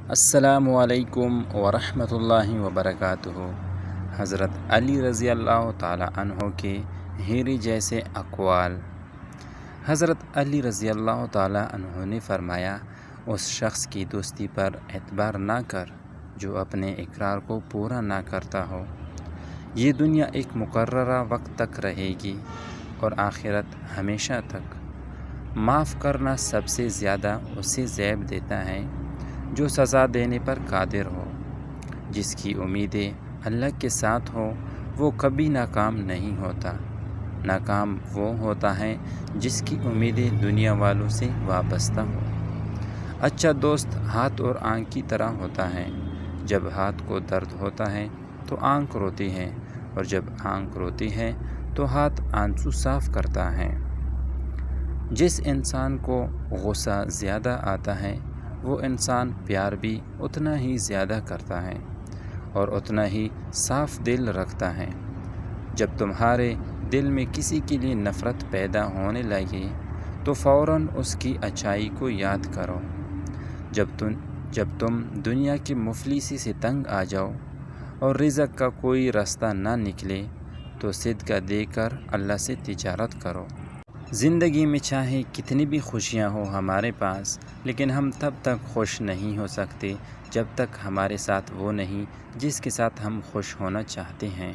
السلام علیکم ورحمۃ اللہ وبرکاتہ۔ حضرت علی رضی اللہ تعالی عنہ کے ہیرے جیسے اقوال۔ حضرت علی رضی اللہ تعالی عنہ نے فرمایا، اس شخص کی دوستی پر اعتبار نہ کر جو اپنے اقرار کو پورا نہ کرتا ہو۔ یہ دنیا ایک مقررہ وقت تک رہے گی اور آخرت ہمیشہ تک۔ معاف کرنا سب سے زیادہ اسے زیب دیتا ہے جو سزا دینے پر قادر ہو۔ جس کی امیدیں اللہ کے ساتھ ہو وہ کبھی ناکام نہیں ہوتا۔ ناکام وہ ہوتا ہے جس کی امیدیں دنیا والوں سے وابستہ ہو۔ اچھا دوست ہاتھ اور آنکھ کی طرح ہوتا ہے۔ جب ہاتھ کو درد ہوتا ہے تو آنکھ روتی ہے، اور جب آنکھ روتی ہے تو ہاتھ آنسو صاف کرتا ہے۔ جس انسان کو غصہ زیادہ آتا ہے وہ انسان پیار بھی اتنا ہی زیادہ کرتا ہے اور اتنا ہی صاف دل رکھتا ہے۔ جب تمہارے دل میں کسی کے لیے نفرت پیدا ہونے لگے تو فوراً اس کی اچھائی کو یاد کرو۔ جب تم دنیا کی مفلسی سے تنگ آ جاؤ اور رزق کا کوئی راستہ نہ نکلے تو صدقہ دے کر اللہ سے تجارت کرو۔ زندگی میں چاہے کتنی بھی خوشیاں ہوں ہمارے پاس، لیکن ہم تب تک خوش نہیں ہو سکتے جب تک ہمارے ساتھ وہ نہیں جس کے ساتھ ہم خوش ہونا چاہتے ہیں۔